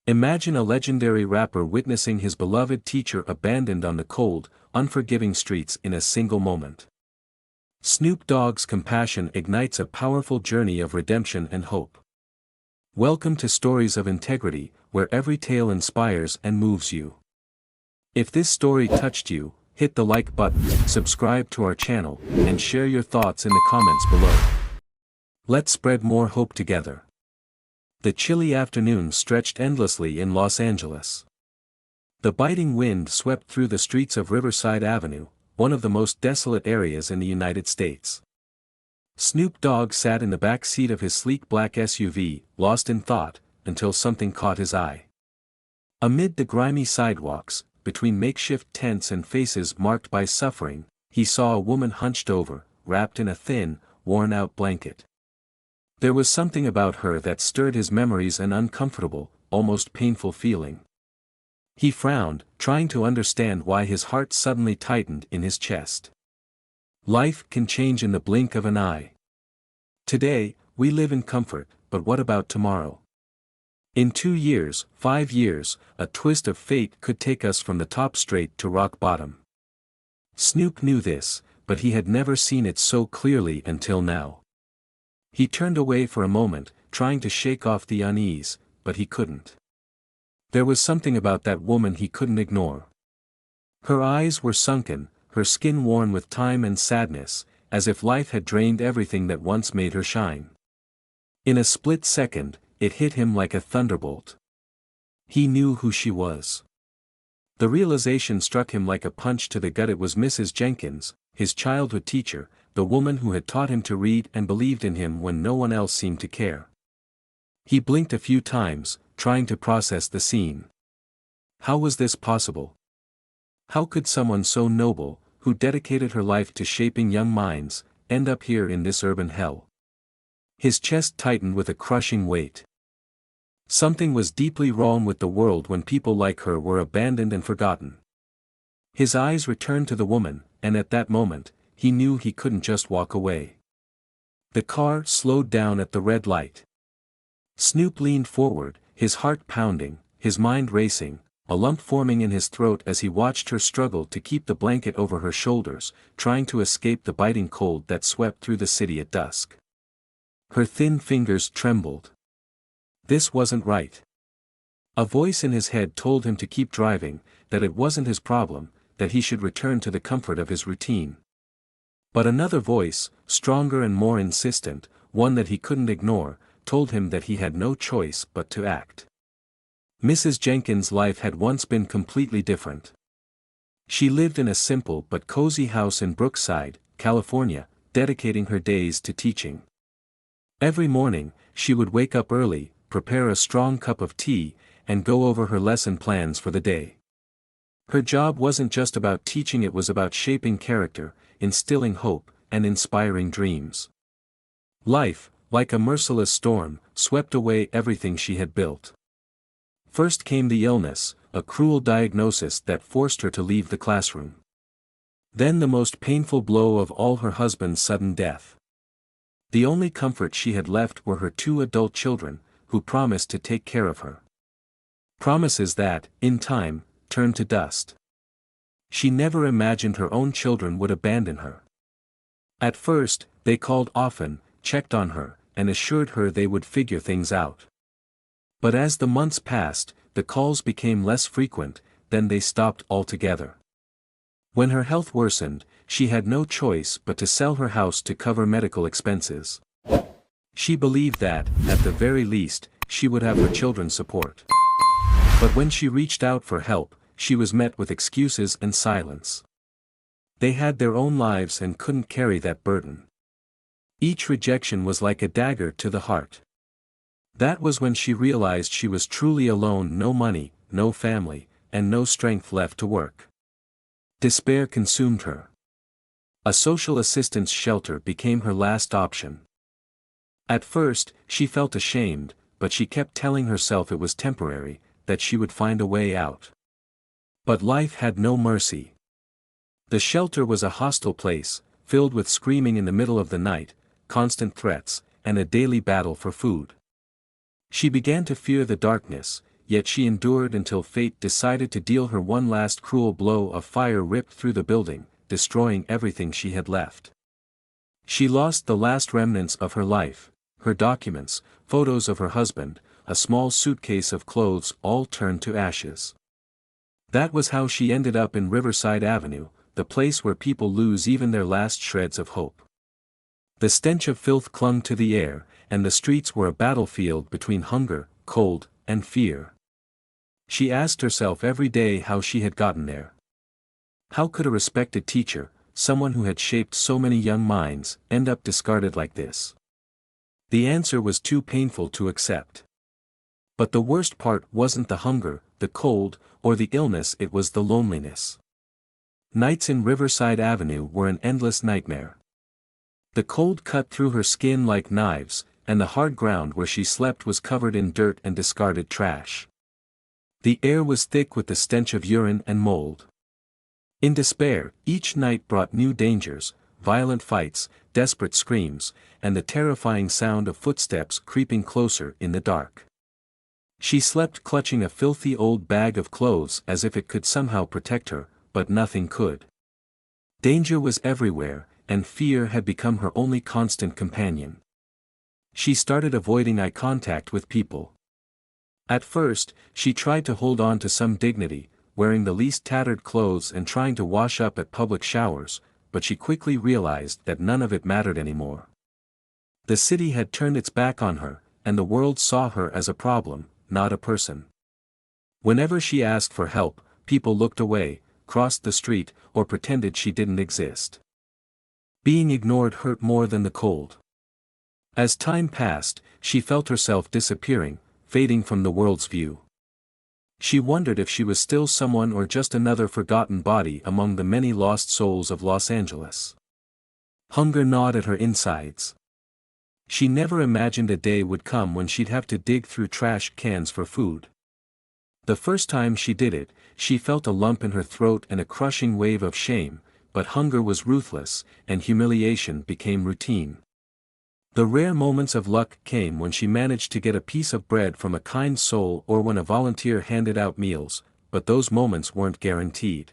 Imagine a legendary rapper witnessing his beloved teacher abandoned on the cold, unforgiving streets in a single moment. Snoop Dogg's compassion ignites a powerful journey of redemption and hope. Welcome to Stories of Integrity, where every tale inspires and moves you. If this story touched you, hit the like button, subscribe to our channel, and share your thoughts in the comments below. Let's spread more hope together. The chilly afternoon stretched endlessly in Los Angeles. The biting wind swept through the streets of Riverside Avenue, one of the most desolate areas in the United States. Snoop Dogg sat in the back seat of his sleek black SUV, lost in thought, until something caught his eye. Amid the grimy sidewalks, between makeshift tents and faces marked by suffering, he saw a woman hunched over, wrapped in a thin, worn-out blanket. There was something about her that stirred his memories, an uncomfortable, almost painful feeling. He frowned, trying to understand why his heart suddenly tightened in his chest. Life can change in the blink of an eye. Today, we live in comfort, but what about tomorrow? In 2 years, 5 years, a twist of fate could take us from the top straight to rock bottom. Snoop knew this, but he had never seen it so clearly until now. He turned away for a moment, trying to shake off the unease, but he couldn't. There was something about that woman he couldn't ignore. Her eyes were sunken, her skin worn with time and sadness, as if life had drained everything that once made her shine. In a split second, it hit him like a thunderbolt. He knew who she was. The realization struck him like a punch to the gut. It was Mrs. Jenkins, his childhood teacher, the woman who had taught him to read and believed in him when no one else seemed to care. He blinked a few times, trying to process the scene. How was this possible? How could someone so noble, who dedicated her life to shaping young minds, end up here in this urban hell? His chest tightened with a crushing weight. Something was deeply wrong with the world when people like her were abandoned and forgotten. His eyes returned to the woman, and at that moment, he knew he couldn't just walk away. The car slowed down at the red light. Snoop leaned forward, his heart pounding, his mind racing, a lump forming in his throat as he watched her struggle to keep the blanket over her shoulders, trying to escape the biting cold that swept through the city at dusk. Her thin fingers trembled. This wasn't right. A voice in his head told him to keep driving, that it wasn't his problem, that he should return to the comfort of his routine. But another voice, stronger and more insistent, one that he couldn't ignore, told him that he had no choice but to act. Mrs. Jenkins' life had once been completely different. She lived in a simple but cozy house in Brookside, California, dedicating her days to teaching. Every morning, she would wake up early, prepare a strong cup of tea, and go over her lesson plans for the day. Her job wasn't just about teaching, it was about shaping character, instilling hope, and inspiring dreams. Life, like a merciless storm, swept away everything she had built. First came the illness, a cruel diagnosis that forced her to leave the classroom. Then the most painful blow of all, her husband's sudden death. The only comfort she had left were her 2 adult children, who promised to take care of her. Promises that, in time, turned to dust. She never imagined her own children would abandon her. At first, they called often, checked on her, and assured her they would figure things out. But as the months passed, the calls became less frequent, then they stopped altogether. When her health worsened, she had no choice but to sell her house to cover medical expenses. She believed that, at the very least, she would have her children's support. But when she reached out for help, she was met with excuses and silence. They had their own lives and couldn't carry that burden. Each rejection was like a dagger to the heart. That was when she realized she was truly alone, no money, no family, and no strength left to work. Despair consumed her. A social assistance shelter became her last option. At first, she felt ashamed, but she kept telling herself it was temporary, that she would find a way out. But life had no mercy. The shelter was a hostile place, filled with screaming in the middle of the night, constant threats, and a daily battle for food. She began to fear the darkness, yet she endured until fate decided to deal her one last cruel blow. Of fire ripped through the building, destroying everything she had left. She lost the last remnants of her life, her documents, photos of her husband, a small suitcase of clothes, all turned to ashes. That was how she ended up in Riverside Avenue, the place where people lose even their last shreds of hope. The stench of filth clung to the air, and the streets were a battlefield between hunger, cold, and fear. She asked herself every day how she had gotten there. How could a respected teacher, someone who had shaped so many young minds, end up discarded like this? The answer was too painful to accept. But the worst part wasn't the hunger, the cold, or the illness, it was the loneliness. Nights in Riverside Avenue were an endless nightmare. The cold cut through her skin like knives, and the hard ground where she slept was covered in dirt and discarded trash. The air was thick with the stench of urine and mold. In despair, each night brought new dangers, violent fights, desperate screams, and the terrifying sound of footsteps creeping closer in the dark. She slept clutching a filthy old bag of clothes as if it could somehow protect her, but nothing could. Danger was everywhere, and fear had become her only constant companion. She started avoiding eye contact with people. At first, she tried to hold on to some dignity, wearing the least tattered clothes and trying to wash up at public showers, but she quickly realized that none of it mattered anymore. The city had turned its back on her, and the world saw her as a problem, not a person. Whenever she asked for help, people looked away, crossed the street, or pretended she didn't exist. Being ignored hurt more than the cold. As time passed, she felt herself disappearing, fading from the world's view. She wondered if she was still someone or just another forgotten body among the many lost souls of Los Angeles. Hunger gnawed at her insides. She never imagined a day would come when she'd have to dig through trash cans for food. The first time she did it, she felt a lump in her throat and a crushing wave of shame, but hunger was ruthless, and humiliation became routine. The rare moments of luck came when she managed to get a piece of bread from a kind soul or when a volunteer handed out meals, but those moments weren't guaranteed.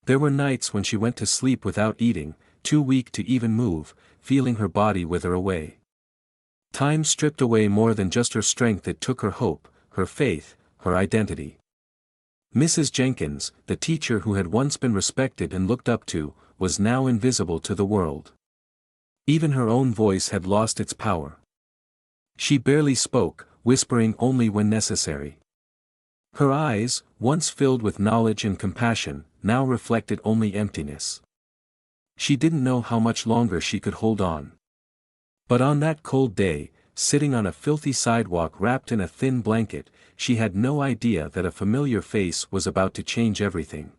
There were nights when she went to sleep without eating, too weak to even move, feeling her body wither away. Time stripped away more than just her strength, it took her hope, her faith, her identity. Mrs. Jenkins, the teacher who had once been respected and looked up to, was now invisible to the world. Even her own voice had lost its power. She barely spoke, whispering only when necessary. Her eyes, once filled with knowledge and compassion, now reflected only emptiness. She didn't know how much longer she could hold on. But on that cold day, sitting on a filthy sidewalk wrapped in a thin blanket, she had no idea that a familiar face was about to change everything.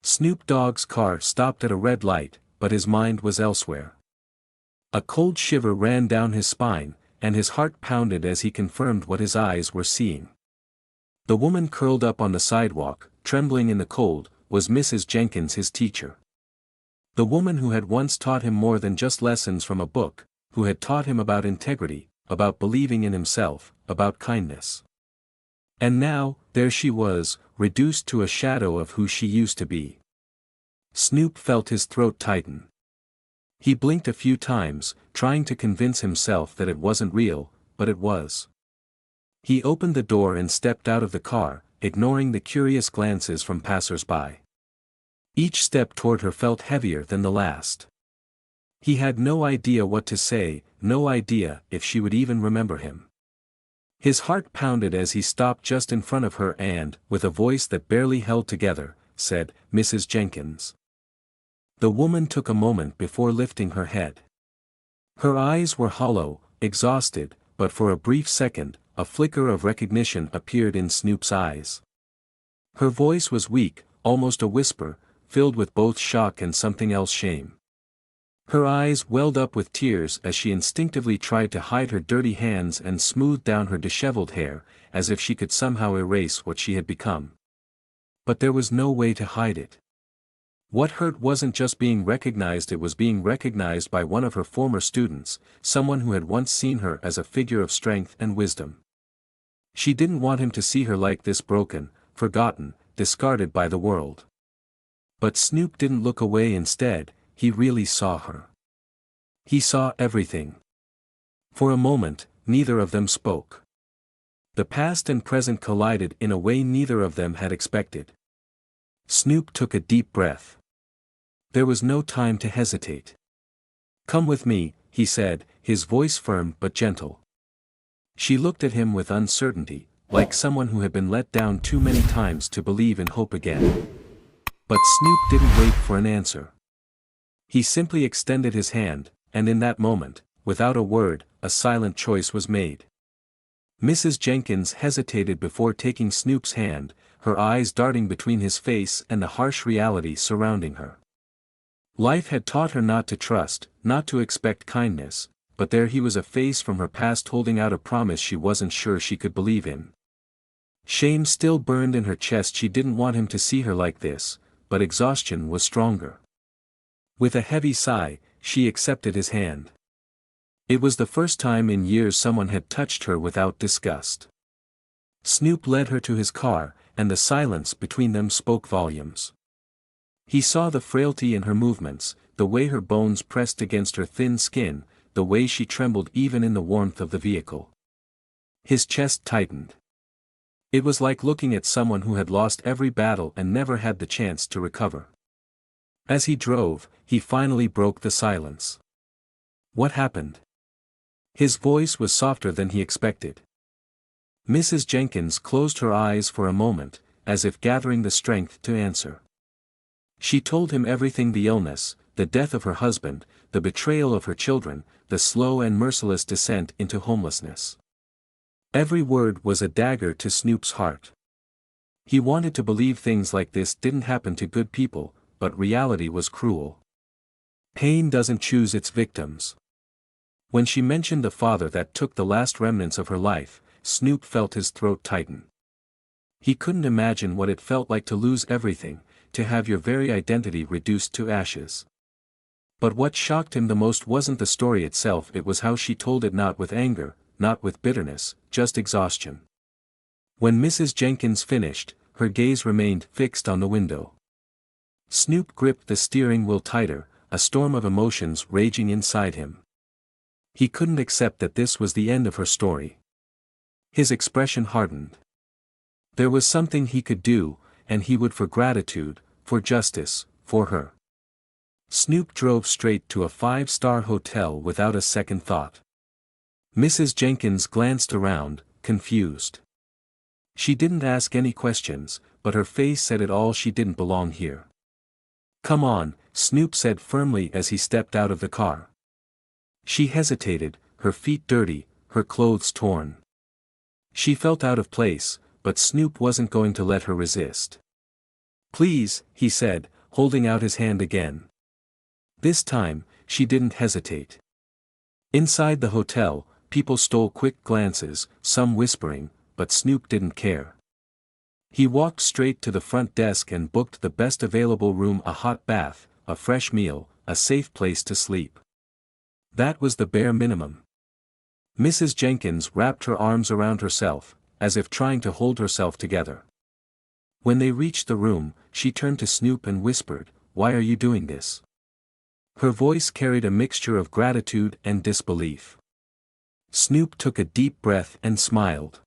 Snoop Dogg's car stopped at a red light, but his mind was elsewhere. A cold shiver ran down his spine, and his heart pounded as he confirmed what his eyes were seeing. The woman curled up on the sidewalk, trembling in the cold, was Mrs. Jenkins, his teacher. The woman who had once taught him more than just lessons from a book, who had taught him about integrity, about believing in himself, about kindness. And now, there she was, reduced to a shadow of who she used to be. Snoop felt his throat tighten. He blinked a few times, trying to convince himself that it wasn't real, but it was. He opened the door and stepped out of the car, ignoring the curious glances from passers-by. Each step toward her felt heavier than the last. He had no idea what to say, no idea if she would even remember him. His heart pounded as he stopped just in front of her and, with a voice that barely held together, said, "Mrs. Jenkins." The woman took a moment before lifting her head. Her eyes were hollow, exhausted, but for a brief second, a flicker of recognition appeared in Snoop's eyes. Her voice was weak, almost a whisper, filled with both shock and something else, shame. Her eyes welled up with tears as she instinctively tried to hide her dirty hands and smoothed down her disheveled hair, as if she could somehow erase what she had become. But there was no way to hide it. What hurt wasn't just being recognized, it was being recognized by one of her former students, someone who had once seen her as a figure of strength and wisdom. She didn't want him to see her like this, broken, forgotten, discarded by the world. But Snoop didn't look away. Instead, he really saw her. He saw everything. For a moment, neither of them spoke. The past and present collided in a way neither of them had expected. Snoop took a deep breath. There was no time to hesitate. "Come with me," he said, his voice firm but gentle. She looked at him with uncertainty, like someone who had been let down too many times to believe in hope again. But Snoop didn't wait for an answer. He simply extended his hand, and in that moment, without a word, a silent choice was made. Mrs. Jenkins hesitated before taking Snoop's hand, her eyes darting between his face and the harsh reality surrounding her. Life had taught her not to trust, not to expect kindness, but there he was, a face from her past holding out a promise she wasn't sure she could believe in. Shame still burned in her chest. She didn't want him to see her like this, but exhaustion was stronger. With a heavy sigh, she accepted his hand. It was the first time in years someone had touched her without disgust. Snoop led her to his car, and the silence between them spoke volumes. He saw the frailty in her movements, the way her bones pressed against her thin skin, the way she trembled even in the warmth of the vehicle. His chest tightened. It was like looking at someone who had lost every battle and never had the chance to recover. As he drove, he finally broke the silence. "What happened?" His voice was softer than he expected. Mrs. Jenkins closed her eyes for a moment, as if gathering the strength to answer. She told him everything: the illness, the death of her husband, the betrayal of her children, the slow and merciless descent into homelessness. Every word was a dagger to Snoop's heart. He wanted to believe things like this didn't happen to good people, but reality was cruel. Pain doesn't choose its victims. When she mentioned the father that took the last remnants of her life, Snoop felt his throat tighten. He couldn't imagine what it felt like to lose everything, to have your very identity reduced to ashes. But what shocked him the most wasn't the story itself, it was how she told it, not with anger, not with bitterness, just exhaustion. When Mrs. Jenkins finished, her gaze remained fixed on the window. Snoop gripped the steering wheel tighter, a storm of emotions raging inside him. He couldn't accept that this was the end of her story. His expression hardened. There was something he could do, and he would, for gratitude, for justice, for her. Snoop drove straight to a 5-star hotel without a second thought. Mrs. Jenkins glanced around, confused. She didn't ask any questions, but her face said it all: she didn't belong here. "Come on," Snoop said firmly as he stepped out of the car. She hesitated, her feet dirty, her clothes torn. She felt out of place, but Snoop wasn't going to let her resist. "Please," he said, holding out his hand again. This time, she didn't hesitate. Inside the hotel, people stole quick glances, some whispering, but Snoop didn't care. He walked straight to the front desk and booked the best available room: a hot bath, a fresh meal, a safe place to sleep. That was the bare minimum. Mrs. Jenkins wrapped her arms around herself, as if trying to hold herself together. When they reached the room, she turned to Snoop and whispered, "Why are you doing this?" Her voice carried a mixture of gratitude and disbelief. Snoop took a deep breath and smiled.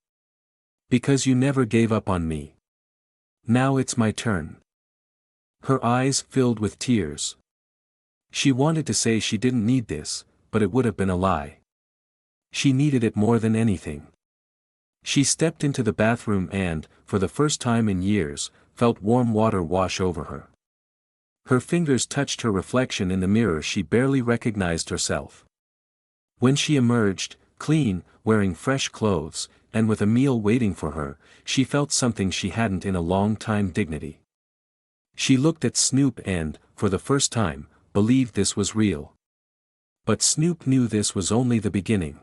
"Because you never gave up on me. Now it's my turn." Her eyes filled with tears. She wanted to say she didn't need this, but it would have been a lie. She needed it more than anything. She stepped into the bathroom and, for the first time in years, felt warm water wash over her. Her fingers touched her reflection in the mirror. She barely recognized herself. When she emerged, clean, wearing fresh clothes, and with a meal waiting for her, she felt something she hadn't in a long time: dignity. She looked at Snoop and, for the first time, believed this was real. But Snoop knew this was only the beginning.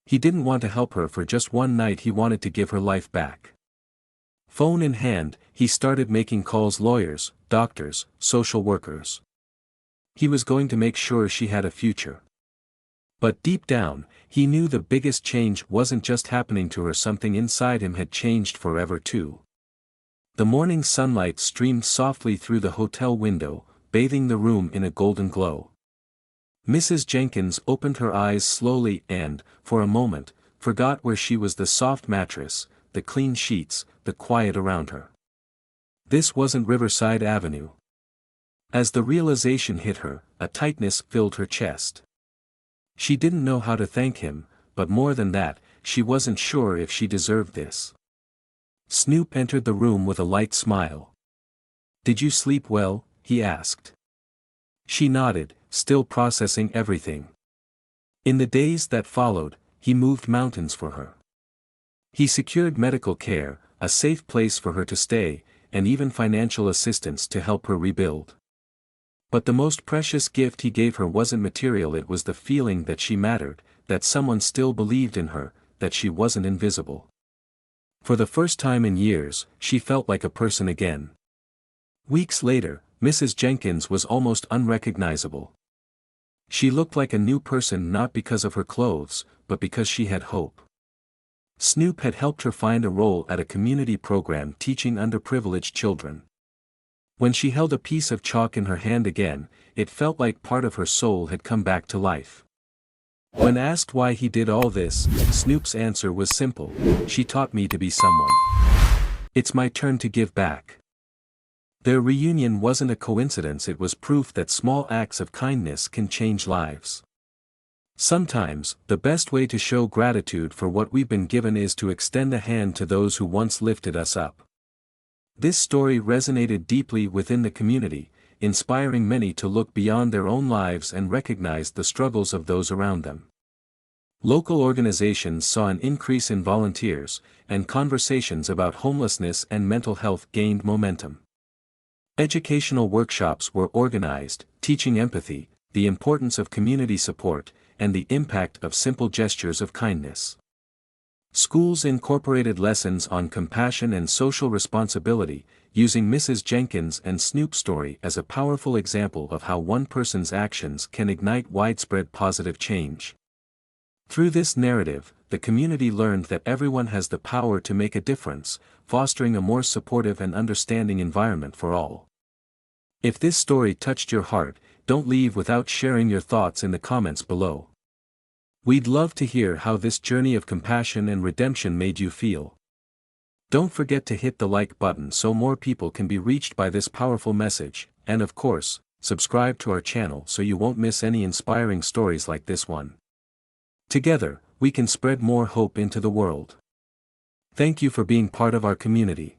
He didn't want to help her for just one night, he wanted to give her life back. Phone in hand, he started making calls: lawyers, doctors, social workers. He was going to make sure she had a future. But deep down, he knew the biggest change wasn't just happening to her, something inside him had changed forever too. The morning sunlight streamed softly through the hotel window, bathing the room in a golden glow. Mrs. Jenkins opened her eyes slowly and, for a moment, forgot where she was: the soft mattress, the clean sheets, the quiet around her. This wasn't Riverside Avenue. As the realization hit her, a tightness filled her chest. She didn't know how to thank him, but more than that, she wasn't sure if she deserved this. Snoop entered the room with a light smile. "Did you sleep well?" he asked. She nodded, still processing everything. In the days that followed, he moved mountains for her. He secured medical care, a safe place for her to stay, and even financial assistance to help her rebuild. But the most precious gift he gave her wasn't material, it was the feeling that she mattered, that someone still believed in her, that she wasn't invisible. For the first time in years, she felt like a person again. Weeks later, Mrs. Jenkins was almost unrecognizable. She looked like a new person, not because of her clothes, but because she had hope. Snoop had helped her find a role at a community program teaching underprivileged children. When she held a piece of chalk in her hand again, it felt like part of her soul had come back to life. When asked why he did all this, Snoop's answer was simple: "She taught me to be someone. It's my turn to give back." Their reunion wasn't a coincidence, it was proof that small acts of kindness can change lives. Sometimes, the best way to show gratitude for what we've been given is to extend a hand to those who once lifted us up. This story resonated deeply within the community, inspiring many to look beyond their own lives and recognize the struggles of those around them. Local organizations saw an increase in volunteers, and conversations about homelessness and mental health gained momentum. Educational workshops were organized, teaching empathy, the importance of community support, and the impact of simple gestures of kindness. Schools incorporated lessons on compassion and social responsibility, using Mrs. Jenkins and Snoop's story as a powerful example of how one person's actions can ignite widespread positive change. Through this narrative, the community learned that everyone has the power to make a difference, fostering a more supportive and understanding environment for all. If this story touched your heart, don't leave without sharing your thoughts in the comments below. We'd love to hear how this journey of compassion and redemption made you feel. Don't forget to hit the like button so more people can be reached by this powerful message, and of course, subscribe to our channel so you won't miss any inspiring stories like this one. Together, we can spread more hope into the world. Thank you for being part of our community.